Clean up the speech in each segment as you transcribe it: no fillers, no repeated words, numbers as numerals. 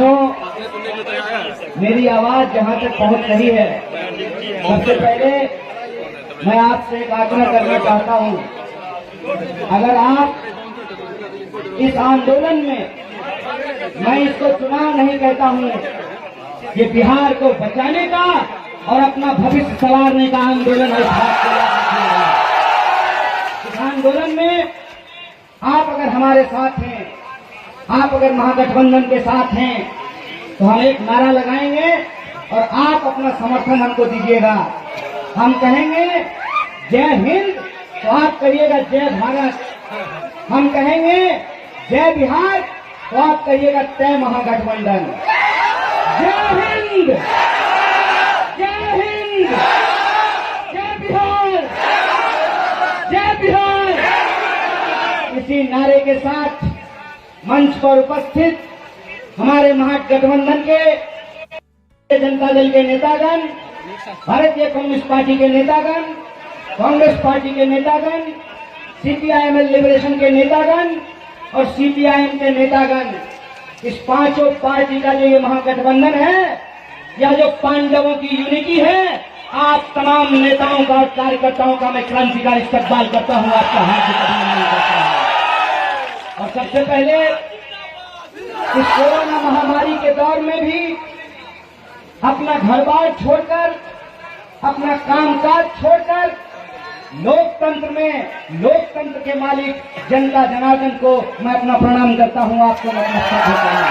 नौजवानों, मेरी आवाज जहां तक पहुंच रही है, सबसे पहले मैं आपसे एक आग्रह करना चाहता हूं। अगर आप इस आंदोलन में, मैं इसको चुनाव नहीं कहता हूं, ये बिहार को बचाने का और अपना भविष्य संवारने का आंदोलन है। इस आंदोलन में आप अगर हमारे साथ हैं, आप अगर महागठबंधन के साथ हैं, तो हम एक नारा लगाएंगे और आप अपना समर्थन हमको दीजिएगा। हम कहेंगे जय हिंद, तो आप कहिएगा जय भारत। हम कहेंगे जय बिहार, तो आप कहिएगा जय महागठबंधन। जय हिंद, जय हिंद, जय बिहार, जय बिहार। इसी नारे के साथ मंच पर उपस्थित हमारे महागठबंधन के जनता दल के नेतागण, भारतीय कम्युनिस्ट पार्टी के नेतागण, कांग्रेस पार्टी के नेतागण, सीपीआईएम लिबरेशन के नेतागण और सीपीआईएम के नेतागण, इस पांचों पार्टी का जो ये महागठबंधन है, यह जो पांडवों की यूनिटी है, आप तमाम नेताओं का और कार्यकर्ताओं का मैं क्रांतिकारी इस्तकबाल करता हूं, आपका हार्दिक अभिनंदन करता हूं। और सबसे पहले इस कोरोना महामारी के दौर में भी अपना घर-बार छोड़कर, अपना कामकाज छोड़कर लोकतंत्र में, लोकतंत्र के मालिक जनता जनार्दन को मैं अपना प्रणाम करता हूं, आपको मैं नमस्कार करता हूं।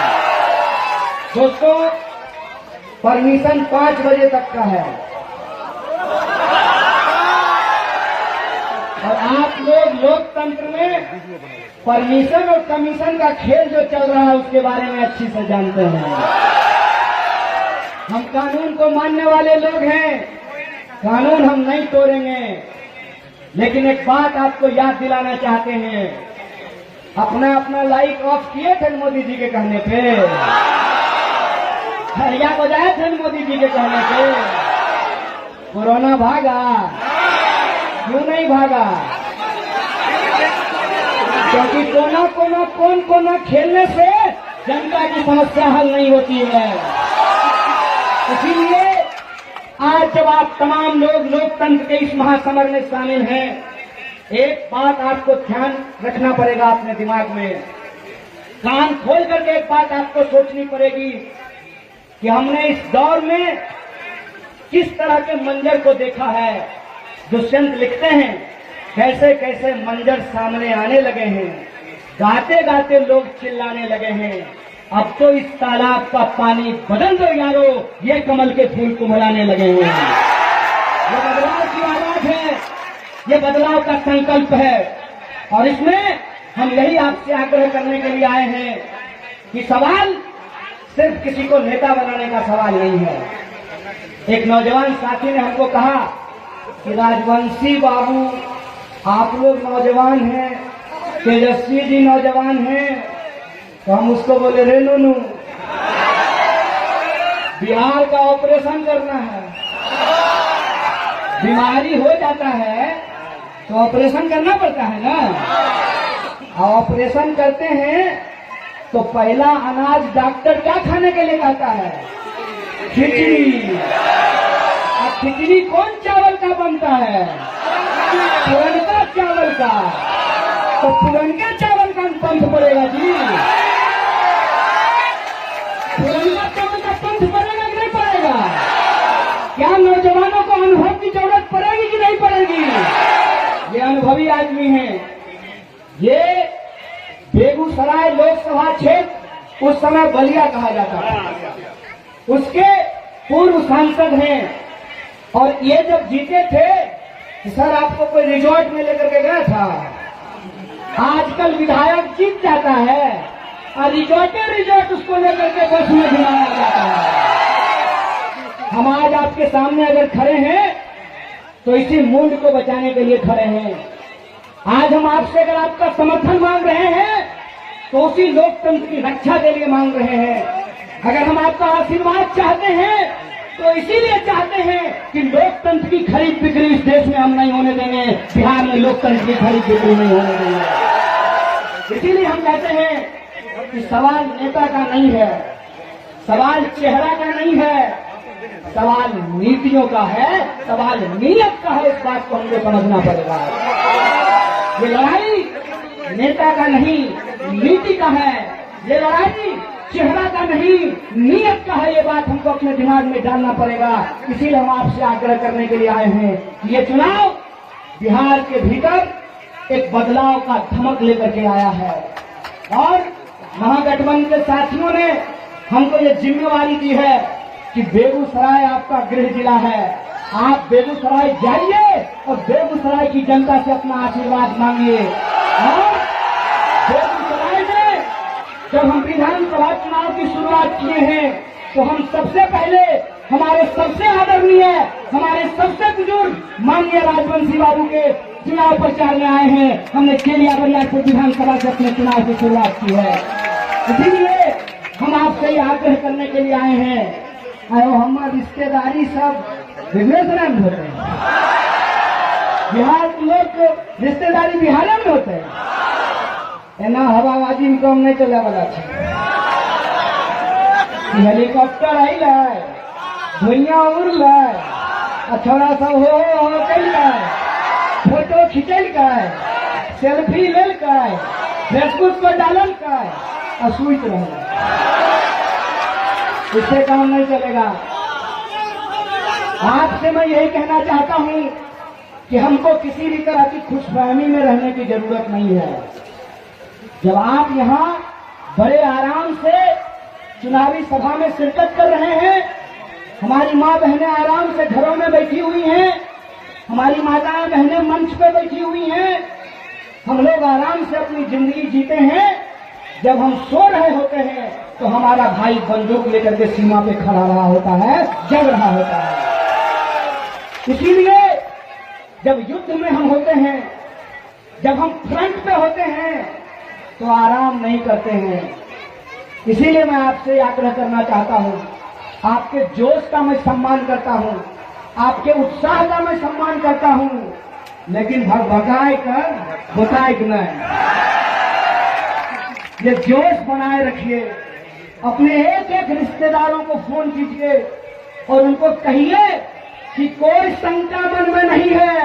दोस्तों, परमिशन 5 बजे तक का है और आप लोग लोकतंत्र में परमिशन और कमीशन का खेल जो चल रहा है उसके बारे में अच्छी से जानते हैं। हम कानून को मानने वाले लोग हैं, कानून हम नहीं तोड़ेंगे, लेकिन एक बात आपको याद दिलाना चाहते हैं, अपना अपना लाइक ऑफ किए थे मोदी जी के कहने पे, हरिया बजाए थे मोदी जी के कहने पे। कोरोना भागा, क्यों नहीं भागा? क्योंकि कौन कोना खेलने से जनता की समस्या हल नहीं होती है। इसीलिए आज जब आप तमाम लोग लोकतंत्र के इस महासमर में शामिल हैं, एक बात आपको ध्यान रखना पड़ेगा अपने दिमाग में, कान खोल करके एक बात आपको सोचनी पड़ेगी कि हमने इस दौर में किस तरह के मंजर को देखा है। दुष्यंत लिखते हैं कैसे कैसे मंजर सामने आने लगे हैं, गाते गाते लोग चिल्लाने लगे हैं, अब तो इस तालाब का पानी बदल दो यारो, ये कमल के फूल कुम्हलाने लगे हैं। ये बदलाव की आवाज है, ये बदलाव का संकल्प है और इसमें हम यही आपसे आग्रह करने के लिए आए हैं कि सवाल सिर्फ किसी को नेता बनाने का सवाल नहीं है। एक नौजवान साथी ने हमको कहा कि राजवंशी बाबू आप लोग नौजवान हैं, तेजस्वी जी नौजवान हैं, तो हम उसको बोले रे नूनू, बिहार का ऑपरेशन करना है, बीमारी हो जाता है तो ऑपरेशन करना पड़ता है ना। ऑपरेशन करते हैं तो पहला अनाज डॉक्टर क्या खाने के लिए कहता है? खिचड़ी। और खिचड़ी कौन चावल का बनता है? पुरनका चावल का। तो पुरनके चावल का पंथ पड़ेगा जी, पुरनका चावल का पंथ पड़ेगा कि नहीं पड़ेगा? क्या नौजवानों को अनुभव की जरूरत पड़ेगी कि नहीं पड़ेगी? ये अनुभवी आदमी हैं। ये बेगूसराय लोकसभा क्षेत्र उस समय बलिया कहा जाता था, उसके पूर्व सांसद हैं और ये जब जीते थे सर आपको कोई रिजॉर्ट में लेकर के गया था। आजकल विधायक जीत जाता है और रिजॉर्ट उसको लेकर के बस में घुमाया जाता है। हम आज आपके सामने अगर खड़े हैं तो इसी मुल्क को बचाने के लिए खड़े हैं। आज हम आपसे अगर आपका समर्थन मांग रहे हैं तो उसी लोकतंत्र की रक्षा के लिए मांग रहे हैं। अगर हम आपका आशीर्वाद चाहते हैं तो इसीलिए चाहते हैं कि लोकतंत्र की खरीद बिक्री इस देश में हम नहीं होने देंगे, बिहार में लोकतंत्र की खरीद बिक्री नहीं होने देंगे। इसीलिए हम कहते हैं कि सवाल नेता का नहीं है, सवाल चेहरा का नहीं है, सवाल नीतियों का है, सवाल नीयत का है। इस बात को हमको समझना पड़ेगा। ये लड़ाई नेता का नहीं, नीति का है। ये लड़ाई चेहरा का नहीं, नीयत का है। ये बात हमको अपने दिमाग में डालना पड़ेगा। इसीलिए हम आपसे आग्रह करने के लिए आए हैं कि ये चुनाव बिहार के भीतर एक बदलाव का धमक लेकर के आया है और महागठबंधन के साथियों ने हमको ये जिम्मेवारी दी है कि बेगूसराय आपका गृह जिला है। आप बेगूसराय जाइए और बेगूसराय की जनता से अपना आशीर्वाद मांगिए। और बेगूसराय में जब हम विधानसभा चुनाव की शुरुआत किए हैं तो हम सबसे पहले हमारे सबसे आदरणीय, हमारे सबसे बुजुर्ग माननीय राजवंशी बाबू के चुनाव प्रचार में आए हैं। हमने केलिया बरियारपुर विधानसभा से अपने चुनाव की शुरुआत की है। इसीलिए हम आपसे ये आग्रह करने के लिए आए हैं। आयो हमारे रिश्तेदारी सब बेगूसराय में होते हैं, बिहार के लोग रिश्तेदारी बिहार में होते हैं। एना हवाबाजी में कम नहीं चले वाला है। हेलीकॉप्टर आइल है, धुइया उड़ल है, थोड़ा सा हो कल फोटो खिंचल का, सेल्फी लेल का, फेसबुक पर डालल का और सुइत रह। इससे काम नहीं चलेगा। आपसे मैं यही कहना चाहता हूं कि हमको किसी भी तरह की खुशफहमी में रहने की जरूरत नहीं है। जब आप यहां बड़े आराम से चुनावी सभा में शिरकत कर रहे हैं, हमारी माँ बहनें आराम से घरों में बैठी हुई हैं, हमारी माताएं बहनें मंच पे बैठी हुई हैं, हम लोग आराम से अपनी जिंदगी जीते हैं। जब हम सो रहे होते हैं तो हमारा भाई बंदूक लेकर के सीमा पे खड़ा रहा होता है, जग रहा होता है। इसीलिए जब युद्ध में हम होते हैं, जब हम फ्रंट पे होते हैं तो आराम नहीं करते हैं। इसीलिए मैं आपसे आग्रह करना चाहता हूं, आपके जोश का मैं सम्मान करता हूं, आपके उत्साह का मैं सम्मान करता हूं, लेकिन भगाए कर बताए कि नहीं। ये जोश बनाए रखिए। अपने एक एक रिश्तेदारों को फोन कीजिए और उनको कहिए कि कोई शंका मन में नहीं है,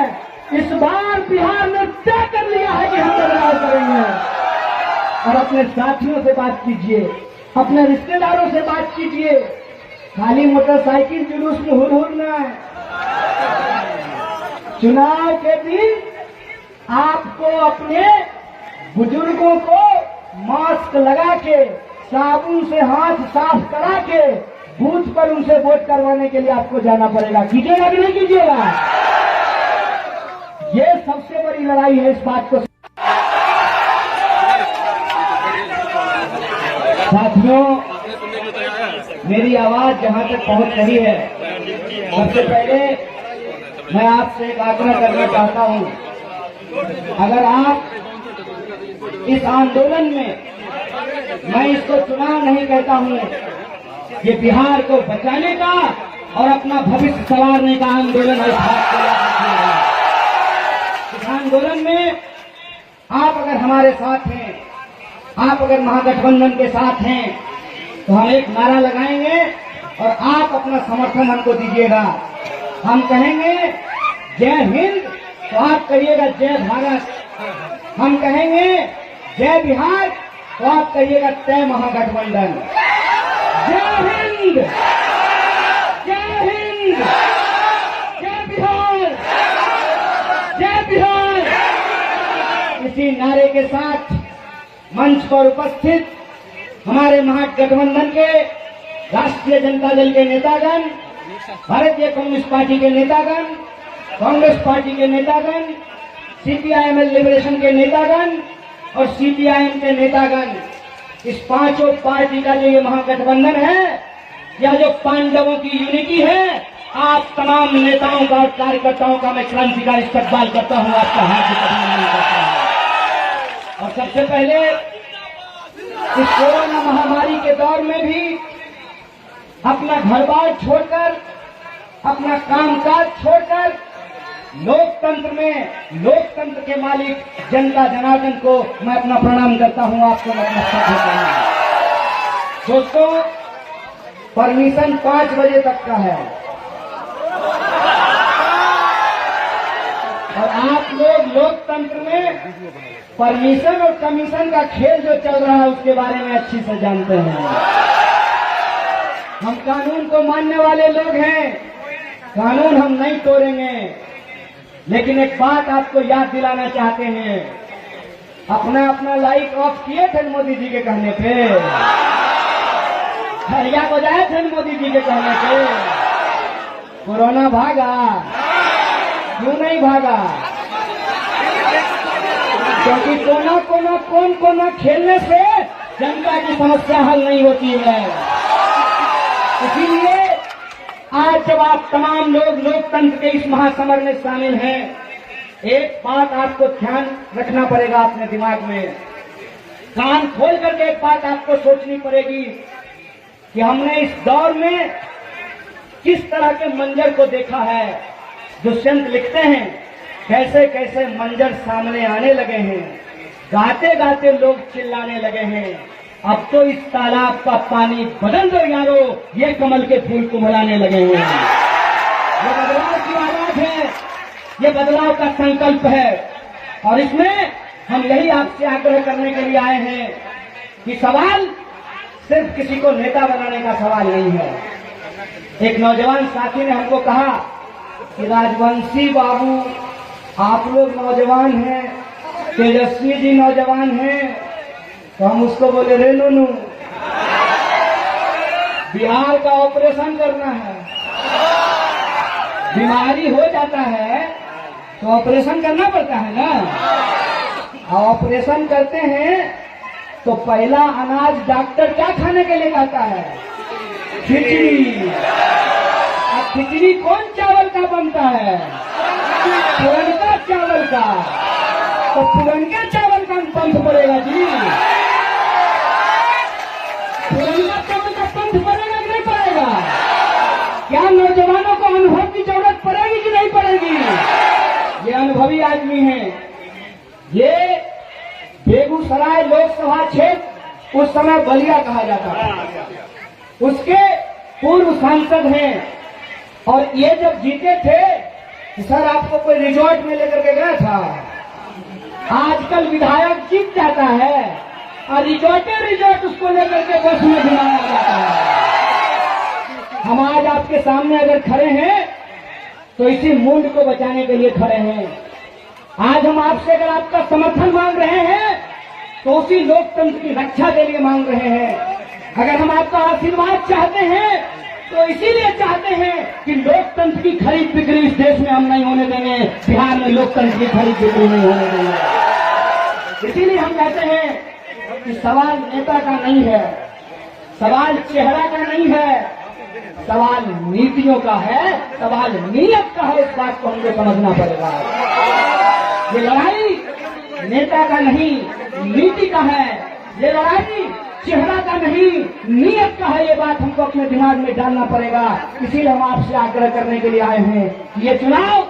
इस बार बिहार ने तय कर लिया है कि हम बदलाव करेंगे। और अपने साथियों से बात कीजिए, अपने रिश्तेदारों से बात कीजिए। खाली मोटरसाइकिल जुलूस में हुर न। चुनाव के दिन आपको अपने बुजुर्गों को मास्क लगा के, साबुन से हाथ साफ करा के बूथ पर उनसे वोट करवाने के लिए आपको जाना पड़ेगा। कीजिएगा कि नहीं कीजिएगा? ये सबसे बड़ी लड़ाई है। इस बात को साथियों, मेरी आवाज जहां तक पहुंच रही है, सबसे पहले मैं आपसे एक आग्रह करना चाहता हूं। अगर आप इस आंदोलन में, मैं इसको चुनाव नहीं कहता हूं, ये बिहार को बचाने का और अपना भविष्य संवारने का आंदोलन है। इस आंदोलन में आप अगर हमारे साथ हैं, आप अगर महागठबंधन के साथ हैं, तो हम एक नारा लगाएंगे और आप अपना समर्थन हमको दीजिएगा। हम कहेंगे जय हिंद, तो आप कहिएगा जय भारत। हम कहेंगे जय बिहार, तो आप कहिएगा जय महागठबंधन। जय हिंद, जय हिंद, जय बिहार, जय बिहार। इसी नारे के साथ मंच पर उपस्थित हमारे महागठबंधन के राष्ट्रीय जनता दल के नेतागण, भारतीय कम्युनिस्ट पार्टी के नेतागण, कांग्रेस पार्टी के नेतागण, सीपीआईएम लिबरेशन के नेतागण और सीपीआईएम के नेतागण, इस पांचों पार्टी का जो ये महागठबंधन है, यह जो पांडवों की यूनिटी है, आप तमाम नेताओं का और कार्यकर्ताओं का मैं क्रांतिकारी इस्तकबाल करता हूं, आपका हार्दिक अभिनंदन करता हूं। और सबसे पहले इस कोरोना महामारी के दौर में भी अपना घर बार छोड़कर, अपना कामकाज छोड़कर लोकतंत्र में, लोकतंत्र के मालिक जनता जनार्दन को मैं अपना प्रणाम करता हूं, आपको मैं नमस्कार करता हूं। दोस्तों, परमिशन 5 बजे तक का है। और आप लोग लोकतंत्र में परमिशन और कमीशन का खेल जो चल रहा है उसके बारे में अच्छी से जानते हैं। हम कानून को मानने वाले लोग हैं, कानून हम नहीं तोड़ेंगे। लेकिन एक बात आपको याद दिलाना चाहते हैं, अपना लाइट ऑफ किए थे मोदी जी के कहने पे, हरिया को जाए थे मोदी जी के कहने पे। कोरोना भागा, क्यों नहीं भागा? क्योंकि कौन कोना खेलने से जनता की समस्या हल नहीं होती है। इसीलिए आज जब आप तमाम लोग लोकतंत्र के इस महासमर में शामिल हैं, एक बात आपको ध्यान रखना पड़ेगा अपने दिमाग में, कान खोल करके एक बात आपको सोचनी पड़ेगी कि हमने इस दौर में किस तरह के मंजर को देखा है। दुष्यंत लिखते हैं कैसे कैसे मंजर सामने आने लगे हैं, गाते गाते लोग चिल्लाने लगे हैं, अब तो इस तालाब का पानी बदल दो यारो, ये कमल के फूल कुम्हलाने लगे हैं। ये बदलाव की आवाज है, ये बदलाव का संकल्प है। और इसमें हम यही आपसे आग्रह करने के लिए आए हैं कि सवाल सिर्फ किसी को नेता बनाने का सवाल नहीं है। एक नौजवान साथी ने हमको कहा कि राजवंशी बाबू आप लोग नौजवान हैं, तेजस्वी जी नौजवान हैं, तो हम उसको बोले रे नूनू, बिहार का ऑपरेशन करना है, बीमारी हो जाता है तो ऑपरेशन करना पड़ता है ना। ऑपरेशन करते हैं तो पहला अनाज डॉक्टर क्या खाने के लिए कहता है? खिचड़ी। अब खिचड़ी कौन चावल का बनता है? पुरनका चावल का। तो पुरनके चावल का पंथ पड़ेगा जी, पुरनका चावल का पंथ पड़ेगा कि नहीं पड़ेगा? क्या नौजवानों को अनुभव की जरूरत पड़ेगी कि नहीं पड़ेगी? ये अनुभवी आदमी हैं। ये बेगूसराय लोकसभा क्षेत्र उस समय बलिया कहा जाता था, उसके पूर्व सांसद हैं। और ये जब जीते थे तो सर आपको कोई रिजॉर्ट में लेकर के गया था? आजकल विधायक जीत जाता है और रिजॉर्ट उसको लेकर के बस में घुमाया जाता है। हम आज आपके सामने अगर खड़े हैं तो इसी मुंड को बचाने के लिए खड़े हैं। आज हम आपसे अगर आपका समर्थन मांग रहे हैं तो उसी लोकतंत्र की रक्षा के लिए मांग रहे हैं। अगर हम आपका आशीर्वाद चाहते हैं तो इसीलिए चाहते हैं कि लोकतंत्र की खरीद बिक्री इस देश में हम नहीं होने देंगे, बिहार में लोकतंत्र की खरीद बिक्री नहीं होने देंगे। इसीलिए हम कहते हैं कि सवाल नेता का नहीं है, सवाल चेहरा का नहीं है, सवाल नीतियों का है, सवाल नीयत का है। इस बात को हमको समझना पड़ेगा। ये लड़ाई नेता का नहीं, नीति का है। ये लड़ाई चेहरा का नहीं, नीयत का है। ये बात हमको अपने दिमाग में डालना पड़ेगा। इसीलिए हम आपसे आग्रह करने के लिए आए हैं कि ये चुनाव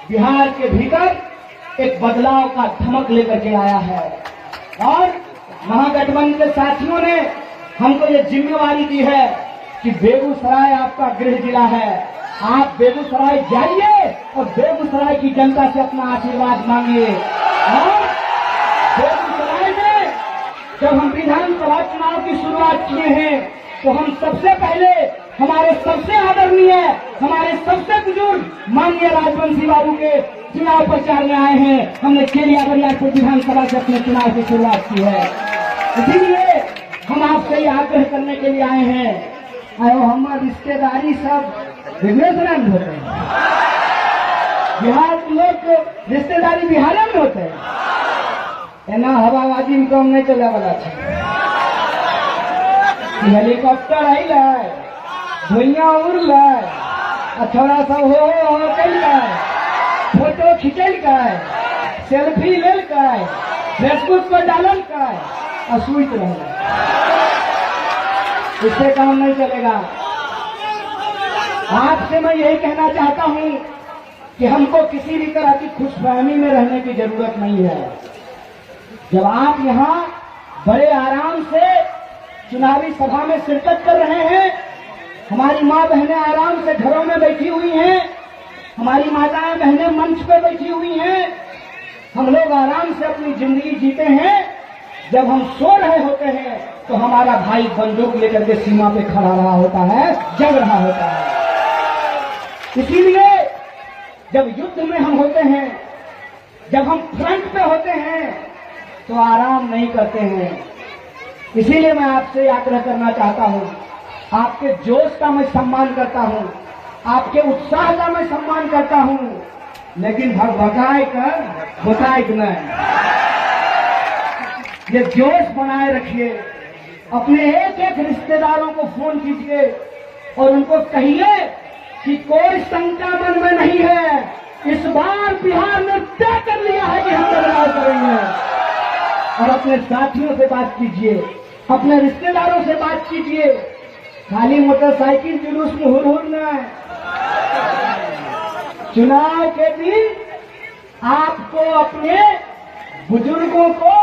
बिहार के भीतर एक बदलाव का धमक लेकर के आया है। और महागठबंधन के साथियों ने हमको ये जिम्मेवारी दी है कि बेगूसराय आपका गृह जिला है, आप बेगूसराय जाइए और बेगूसराय की जनता से अपना आशीर्वाद मांगिए। और बेगूसराय में जब हम विधानसभा चुनाव की शुरुआत किए हैं तो हम सबसे पहले हमारे सबसे आदरणीय, हमारे सबसे बुजुर्ग माननीय राजवंशी बाबू के चुनाव प्रचार में आए हैं। हमने केलिया बरियारपुर विधानसभा से अपने चुनाव की शुरुआत की है। इसीलिए हम आपसे ये आग्रह करने के लिए आए हैं। हमारे रिश्तेदारी सब बेगूसराय में होते हैं, बिहार के लोग रिश्तेदारी बिहार में होते हैं। एना हवाबाजी में कम नहीं चले वाला है। हेलीकॉप्टर आई है, धुइया उड़ है, थोड़ा सा हो कल का फोटो खिंचल का, सेल्फी लेल का, फेसबुक पर डालल का और सुइत रहे। इससे काम नहीं चलेगा। आपसे मैं यही कहना चाहता हूं कि हमको किसी भी तरह की खुशफहमी में रहने की जरूरत नहीं है। जब आप यहां बड़े आराम से चुनावी सभा में शिरकत कर रहे हैं हमारी माँ बहनें आराम से घरों में बैठी हुई हैं, हमारी माताएं बहनें मंच पे बैठी हुई हैं, हम लोग आराम से अपनी जिंदगी जीते हैं। जब हम सो रहे होते हैं तो हमारा भाई बंदूक लेकर के सीमा पे खड़ा रहा होता है, जग रहा होता है। इसीलिए जब युद्ध में हम होते हैं, जब हम फ्रंट पे होते हैं तो आराम नहीं करते हैं। इसीलिए मैं आपसे आग्रह करना चाहता हूं, आपके जोश का मैं सम्मान करता हूं, आपके उत्साह का मैं सम्मान करता हूं, लेकिन भगाए कर बताए नहीं। ये जोश बनाए रखिए, अपने एक एक रिश्तेदारों को फोन कीजिए और उनको कहिए कि कोई शंका मन में नहीं है, इस बार बिहार ने तय कर लिया है कि हम बदलाव करेंगे। और अपने साथियों से बात कीजिए, अपने रिश्तेदारों से बात कीजिए, खाली मोटरसाइकिल जुलूस में हुर न है। चुनाव के दिन आपको अपने बुजुर्गों को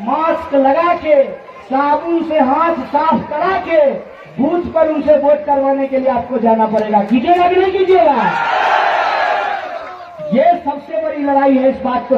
मास्क लगा के, साबुन से हाथ साफ करा के बूथ पर उनसे वोट करवाने के लिए आपको जाना पड़ेगा। कीजिएगा कि नहीं कीजिएगा? ये सबसे बड़ी लड़ाई है। इस बात को